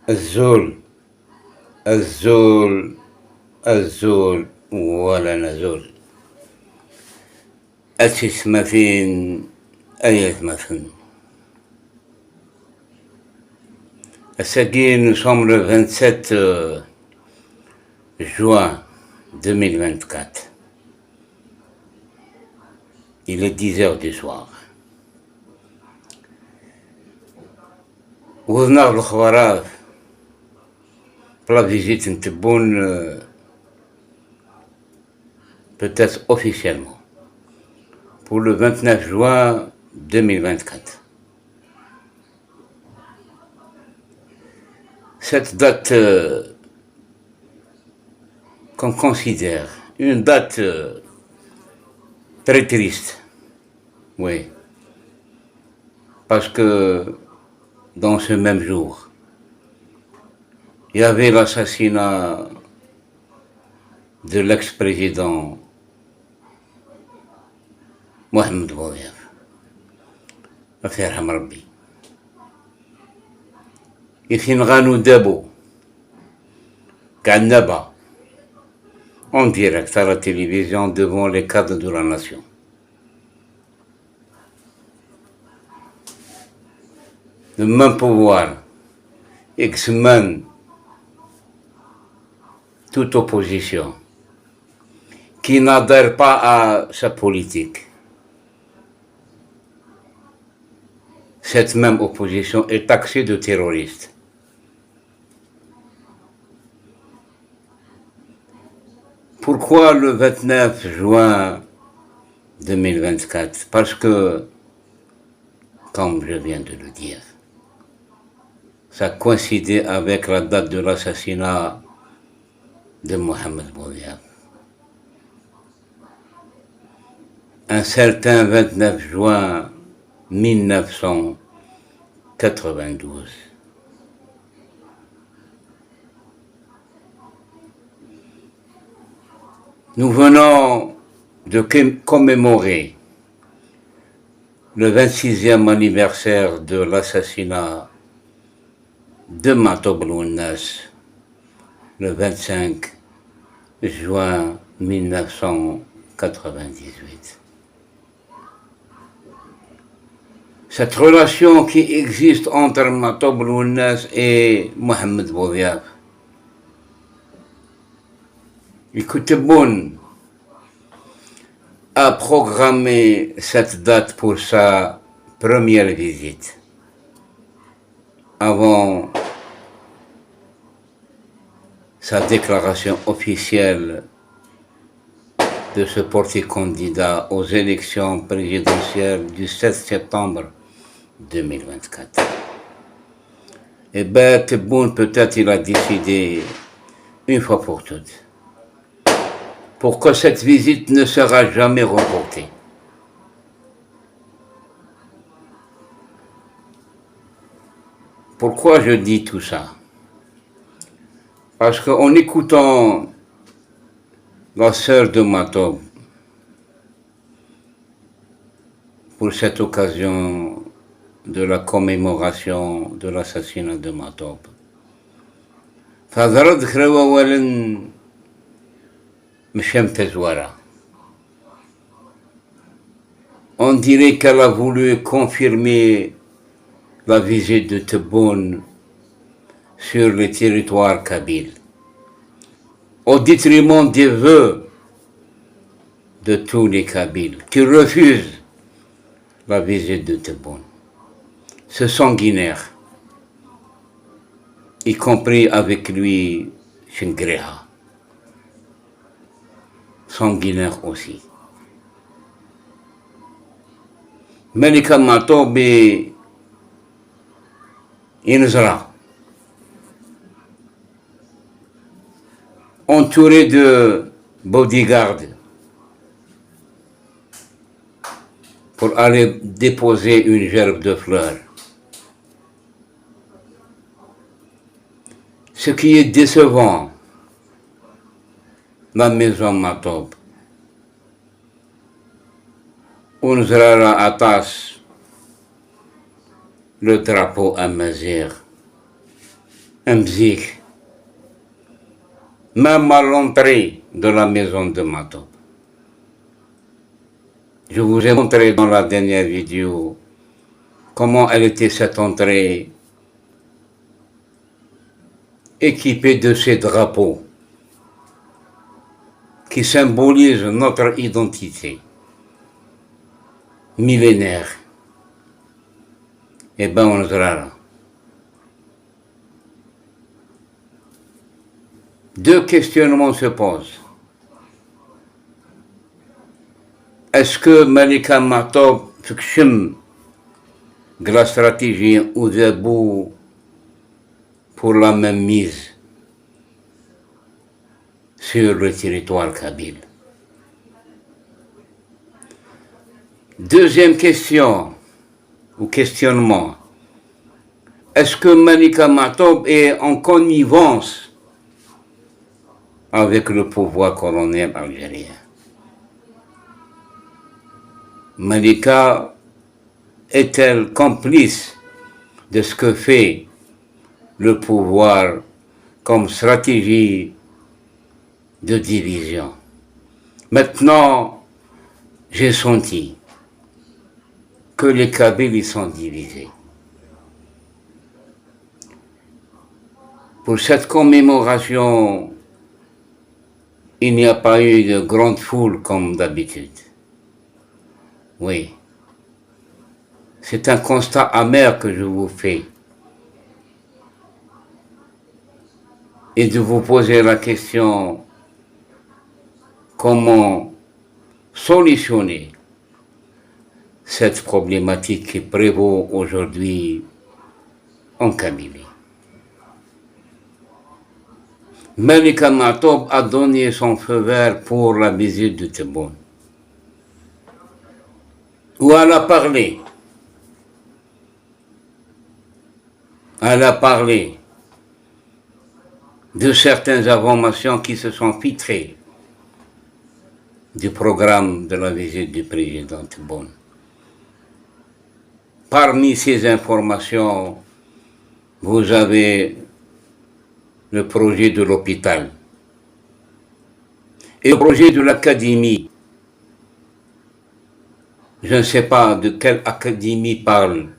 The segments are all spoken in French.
الزول الزول الزول ولا نزول. أسس مثين أية مثن. Nous sommes le 27 juin 2024. Il est 10 heures du soir. وصلنا الأخبارات pour la visite de Tebboune, peut-être officiellement, pour le 29 juin 2024. Cette date qu'on considère une date très triste, oui, parce que dans ce même jour, il y avait l'assassinat de l'ex-président Mohamed Bouazizi, affaire Hamrabi. Et Finranou Debo, Kannaba, en direct à la télévision devant les cadres de la nation. Le même pouvoir examine toute opposition qui n'adhère pas à sa politique. Cette même opposition est taxée de terroriste. Pourquoi le 29 juin 2024? Parce que, comme je viens de le dire, ça coïncidait avec la date de l'assassinat de Mohamed Bouazizi. Un certain 29 juin 1992. Nous venons de commémorer le 26e anniversaire de l'assassinat de Matoub Lounas le 25 juin 1998. Cette relation qui existe entre Matoub Lounas et Mohamed Bouazizi, Tebboune a programmé cette date pour sa première visite avant sa déclaration officielle de se porter candidat aux élections présidentielles du 7 septembre 2024. Et bien, Tebboune, peut-être il a décidé une fois pour toutes pour que cette visite ne sera jamais reportée. Pourquoi je dis tout ça? Parce qu'en écoutant la sœur de Matoub pour cette occasion de la commémoration de l'assassinat de Matoub, فضرت خلوة ولن مشمت زوارا. On dirait qu'elle a voulu confirmer la visite de Tebboune sur le territoire kabyle, au détriment des vœux de tous les Kabyles qui refusent la visite de Tebboune. Ce sanguinaire, y compris avec lui Chengreha, sanguinaire aussi. Melika Matoub et Inzra, entouré de bodyguards pour aller déposer une gerbe de fleurs. Ce qui est décevant, la maison Matoub, Unzra attache le drapeau à Mazir un bzik, même à l'entrée de la maison de Matob. Je vous ai montré dans la dernière vidéo comment elle était cette entrée équipée de ces drapeaux qui symbolisent notre identité millénaire. Eh bien, on sera là. Deux questionnements se posent. Est-ce que Malika Matob تكشم de la stratégie ou debout pour la même mise sur le territoire kabyle? Deuxième question ou questionnement. Est-ce que Malika Matob est en connivence avec le pouvoir colonial algérien? Malika est-elle complice de ce que fait le pouvoir comme stratégie de division? Maintenant, j'ai senti que les Kabyles ils sont divisés. Pour cette commémoration, il n'y a pas eu de grande foule comme d'habitude. Oui. C'est un constat amer que je vous fais. Et de vous poser la question, comment solutionner cette problématique qui prévaut aujourd'hui en Kabylie. Malika Matob a donné son feu vert pour la visite de Tebboune, où elle a parlé. Elle a parlé de certaines informations qui se sont filtrées du programme de la visite du président Tebboune. Parmi ces informations, vous avez le projet de l'hôpital et le projet de l'académie. Je ne sais pas de quelle académie parle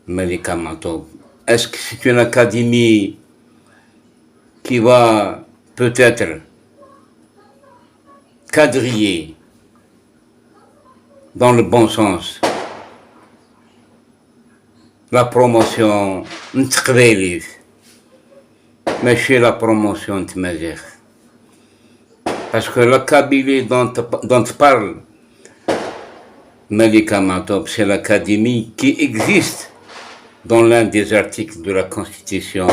Malika Matob. Est-ce que c'est une académie qui va peut-être quadriller dans le bon sens la promotion نتقبليت ماشي la promotion تمازيغ parce que la Kabylie dont parle Malika Matob, c'est l'académie qui existe dans l'un des articles de la Constitution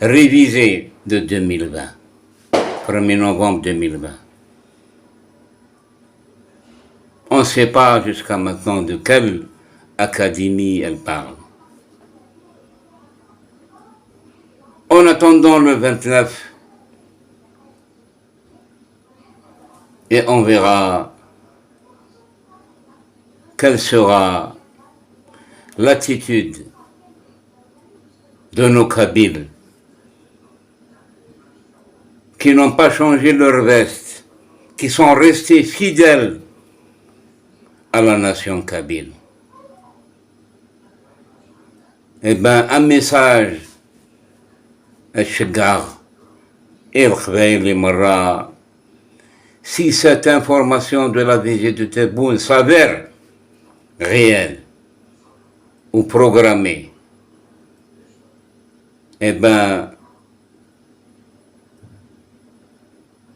révisée de 2020, 1er novembre 2020. On ne sait pas jusqu'à maintenant de quelle académie elle parle. En attendant le 29, et on verra quelle sera l'attitude de nos Kabyles qui n'ont pas changé leur veste, qui sont restés fidèles à la nation kabyle. Eh bien, un message à Chegar et le Mara, si cette information de la visite de Tebboune s'avère réelle ou programmée, eh bien,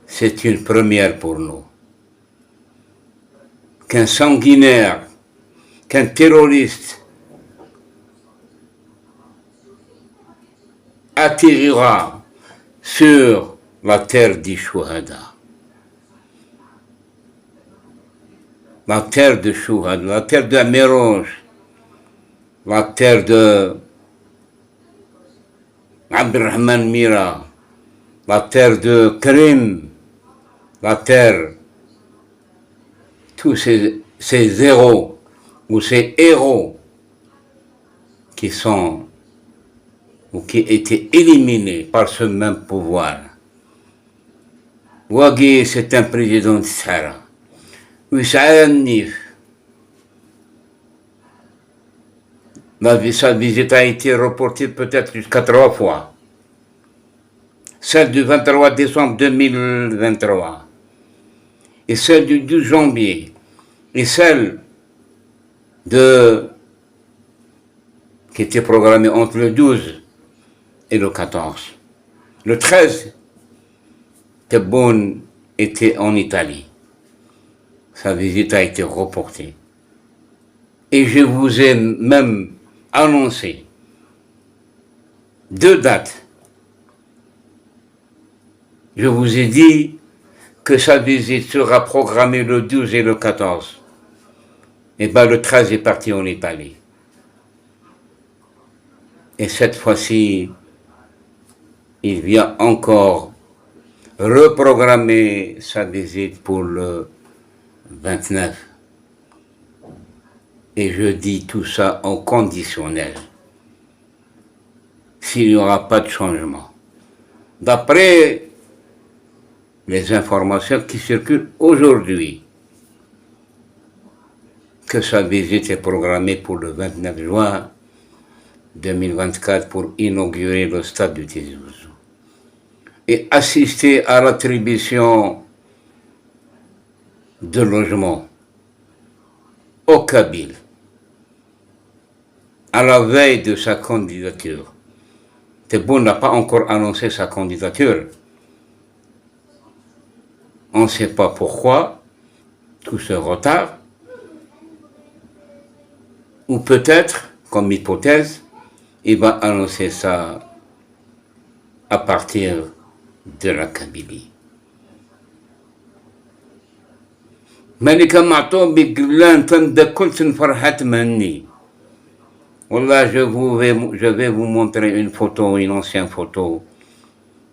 c'est une première pour nous. Qu'un sanguinaire, qu'un terroriste atterrira sur la terre des Chouhada. La terre de Chouhada, la terre de Méroge, la terre de Abdelrahman Mira, la terre de Krim, la terre, tous ces héros ou ces héros qui sont ou qui étaient éliminés par ce même pouvoir. Ouagui, c'est un président de Sahara. Sa visite a été reportée peut-être jusqu'à 3 fois. Celle du 23 décembre 2023 et celle du 12 janvier et celle qui était programmée entre le 12 et le 14. Le 13, Tebboune était en Italie. Sa visite a été reportée. Et je vous ai même annoncé 2 dates. Je vous ai dit que sa visite sera programmée le 12 et le 14. Et bien le 13 est parti en Italie. Et cette fois-ci, il vient encore reprogrammer sa visite pour le 29. Et je dis tout ça en conditionnel. S'il n'y aura pas de changement. D'après les informations qui circulent aujourd'hui, que sa visite est programmée pour le 29 juin 2024 pour inaugurer le stade du Tizi Ouzou et assister à l'attribution de logements aux Kabyles à la veille de sa candidature. Tebboune n'a pas encore annoncé sa candidature. On ne sait pas pourquoi tout ce retard, ou peut-être, comme hypothèse, il va annoncer ça à partir de la Kabylie. Malika Mato biglan tanda kultin farhat manni. Wallah, je vais vous montrer une photo, une ancienne photo,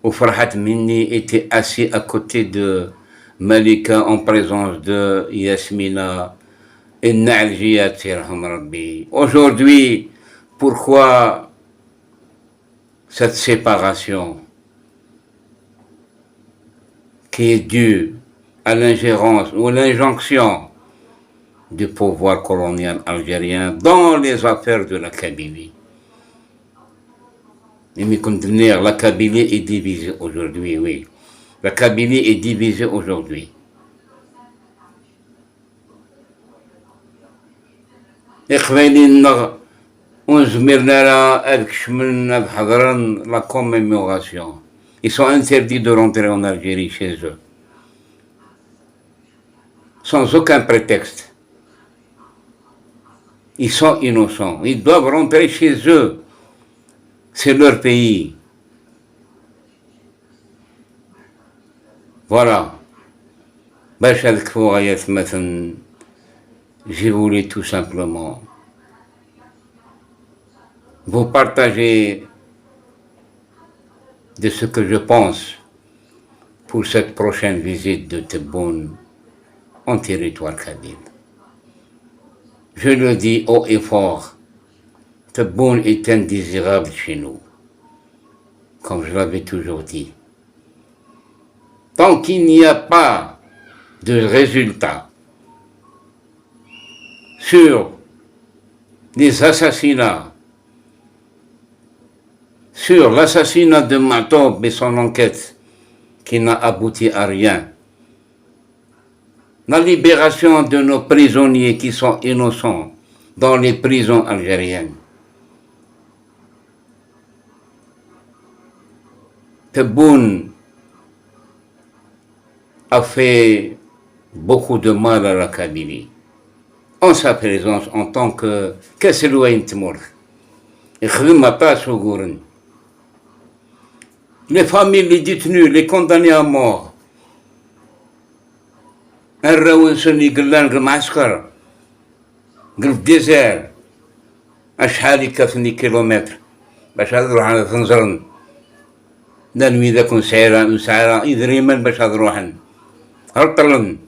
où Farhat Minni était assis à côté de Malika en présence de Yasmina et Na'al Rabbi. Aujourd'hui, pourquoi cette séparation qui est due à l'ingérence ou l'injonction du pouvoir colonial algérien dans les affaires de la Kabylie? Et me contenir, la Kabylie est divisée aujourd'hui, oui. La Kabylie est divisée aujourd'hui. La commémoration. Ils sont interdits de rentrer en Algérie chez eux. Sans aucun prétexte. Ils sont innocents. Ils doivent rentrer chez eux. C'est leur pays. Voilà. J'ai voulu tout simplement vous partager de ce que je pense pour cette prochaine visite de Tebboune en territoire kabyle. Je le dis haut et fort, Tebboune est indésirable chez nous, comme je l'avais toujours dit. Tant qu'il n'y a pas de résultat sur les assassinats, sur l'assassinat de Matob et son enquête qui n'a abouti à rien, la libération de nos prisonniers qui sont innocents dans les prisons algériennes, Tebboune a fait beaucoup de mal à la Kabylie en sa présence en tant que les familles, les détenus, les condamnés à mort. Un raounsoni قلان المعسكر قل الديزير أشحال يكفني كيلومتر باش نروح على تنزرن ننوي ذاك نسعيرا يدريمن باش نروحن هرطلن.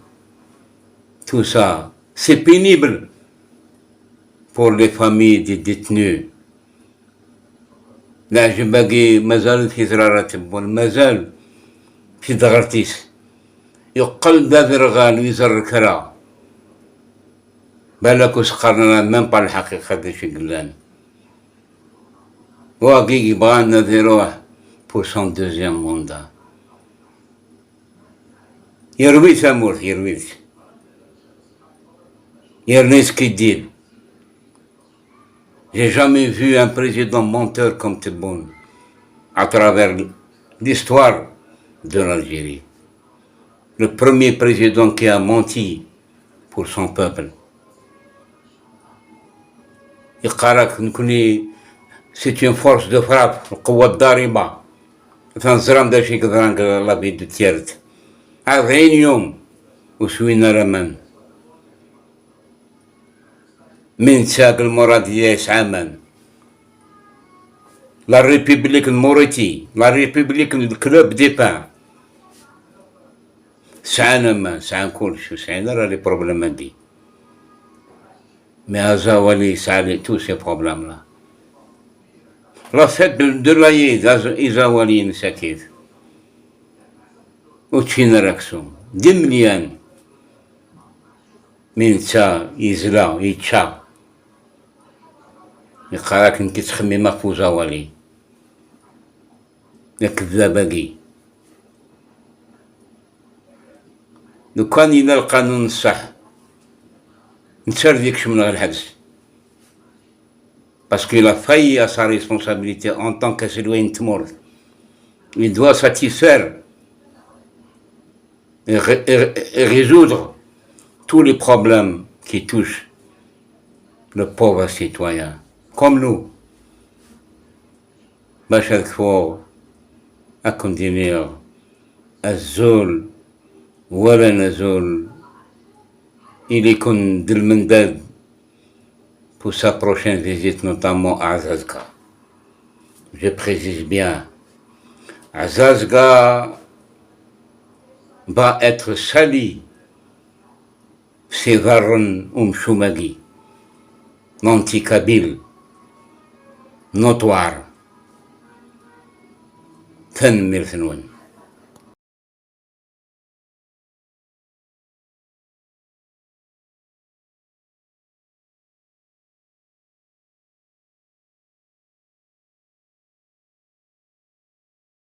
Tout ça, c'est pénible pour les familles des détenus. لا باقي مازال في زرارة مازال في دغرتيس يقل دادرغان ويزر كرا بالك وسقرنا من با الحقيقة داشي قلان واقي بغانا يروح pour son deuxième mandat يرويت أمور يرنيس كي دير. J'ai jamais vu un président menteur comme Tebboune à travers l'histoire de l'Algérie. Le premier président qui a menti pour son peuple. C'est une force de frappe, القوة الضاربة. تنزرم داشي كذران الله بيدو تيرت. هذين يوم وسوينا رمان. من ساق المرادية عاما. La République de Mauritanie, la République du Club des Pins. سعانا كل شو سعانا راه لي بروبليم دي. Mais Azawali, ça a tous ces problèmes-là. La fête de l'Aïd, Azawali, c'est qui? Aucune réaction. 10 millions. من تا يزلا يتشا يقراك انك تخمم في زوالي الكذاباكي لو كان إلى القانون الصح نتسر ديكش من غير الحبس parce qu'il a failli à sa responsabilité en tant que citoyen تمر. Il doit satisfaire et résoudre tous les problèmes qui touchent le pauvre citoyen, comme nous. باش فو أكونتينير الزول ولا نزول il يكون دالمنداد pour sa prochaine visite, notamment à Azazga. Je précise bien, Azazga va être sali. C'est Varun Choumagi, l'anti-kabyle, notoire, 10 000 سنوات.